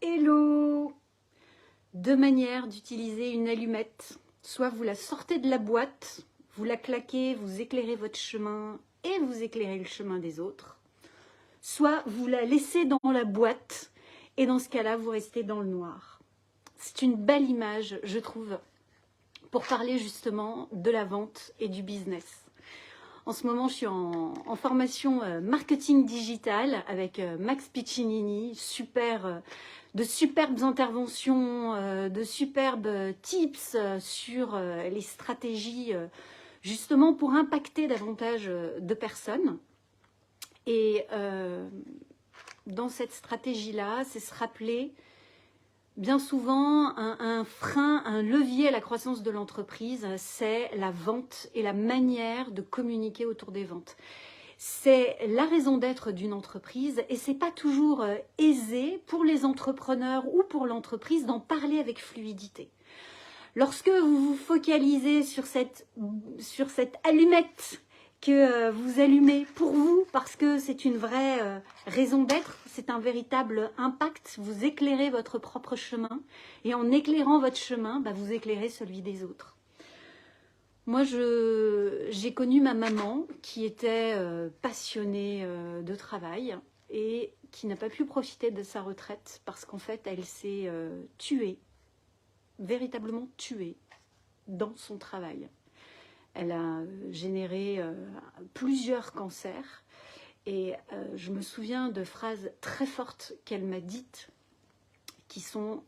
Hello! Deux manières d'utiliser une allumette. Soit vous la sortez de la boîte, vous la claquez, vous éclairez votre chemin et vous éclairez le chemin des autres. Soit vous la laissez dans la boîte et dans ce cas-là, vous restez dans le noir. C'est une belle image, je trouve, pour parler justement de la vente et du business. En ce moment, je suis en formation marketing digital avec Max Piccinini, de superbes interventions, de superbes tips sur les stratégies justement pour impacter davantage de personnes. Et dans cette stratégie-là, c'est se rappeler bien souvent, un frein, un levier à la croissance de l'entreprise, c'est la vente et la manière de communiquer autour des ventes. C'est la raison d'être d'une entreprise et c'est pas toujours aisé pour les entrepreneurs ou pour l'entreprise d'en parler avec fluidité. Lorsque vous vous focalisez sur cette allumette que vous allumez pour vous parce que c'est une vraie raison d'être, c'est un véritable impact, vous éclairez votre propre chemin et en éclairant votre chemin, vous éclairez celui des autres. Moi, j'ai connu ma maman qui était passionnée de travail et qui n'a pas pu profiter de sa retraite parce qu'en fait, elle s'est tuée, véritablement tuée dans son travail. Elle a généré plusieurs cancers et je me souviens de phrases très fortes qu'elle m'a dites qui sont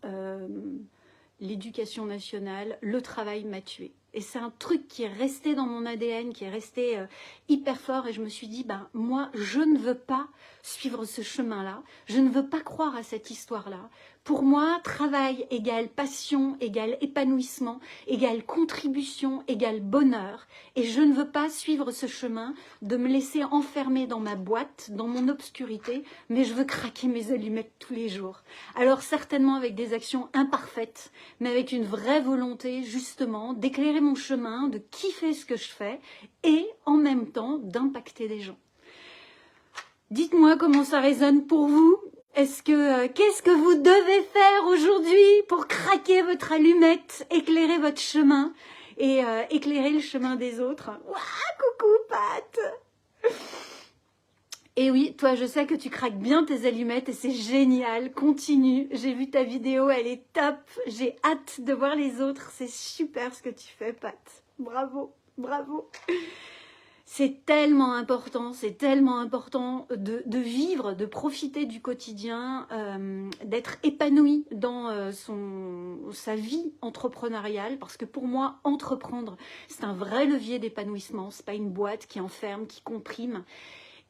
l'éducation nationale, le travail m'a tuée. Et c'est un truc qui est resté dans mon ADN, qui est resté hyper fort et je me suis dit, moi, je ne veux pas suivre ce chemin-là, je ne veux pas croire à cette histoire-là. Pour moi, travail égale passion, égale épanouissement, égale contribution, égale bonheur. Et je ne veux pas suivre ce chemin de me laisser enfermer dans ma boîte, dans mon obscurité, mais je veux craquer mes allumettes tous les jours. Alors certainement avec des actions imparfaites, mais avec une vraie volonté justement d'éclairer mon chemin, de kiffer ce que je fais et en même temps d'impacter des gens. Dites-moi comment ça résonne pour vous. Qu'est-ce que vous devez faire aujourd'hui pour craquer votre allumette, éclairer votre chemin et éclairer le chemin des autres? Ouah, coucou Pat! Et oui, toi, je sais que tu craques bien tes allumettes et c'est génial. Continue. J'ai vu ta vidéo, elle est top. J'ai hâte de voir les autres. C'est super ce que tu fais, Pat. Bravo, bravo. C'est tellement important de vivre, de profiter du quotidien, d'être épanoui dans sa vie entrepreneuriale. Parce que pour moi, entreprendre, c'est un vrai levier d'épanouissement. C'est pas une boîte qui enferme, qui comprime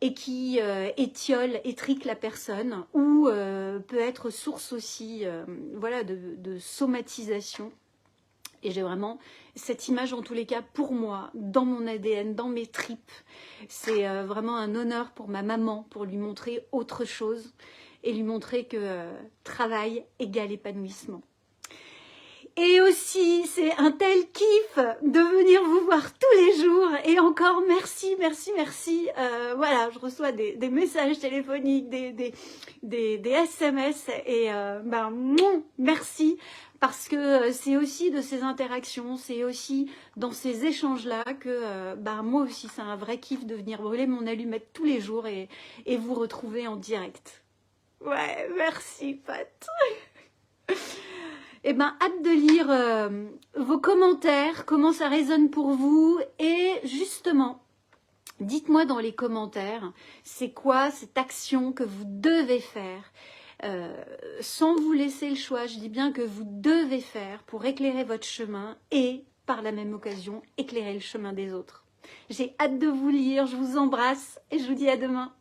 et qui étrique la personne ou peut être source aussi de somatisation. Et j'ai vraiment cette image en tous les cas pour moi, dans mon ADN, dans mes tripes. C'est vraiment un honneur pour ma maman, pour lui montrer autre chose et lui montrer que travail égale épanouissement. Et aussi, c'est un tel kiff de venir vous voir tous les jours. Et encore, merci. Voilà, je reçois des messages téléphoniques, des SMS. Et merci. Parce que c'est aussi de ces interactions, c'est aussi dans ces échanges-là que moi aussi, c'est un vrai kiff de venir brûler mon allumette tous les jours et vous retrouver en direct. Ouais, merci Pat. Hâte de lire vos commentaires, comment ça résonne pour vous. Et justement, dites-moi dans les commentaires, c'est quoi cette action que vous devez faire sans vous laisser le choix, je dis bien que vous devez faire pour éclairer votre chemin et, par la même occasion, éclairer le chemin des autres. J'ai hâte de vous lire, je vous embrasse et je vous dis à demain.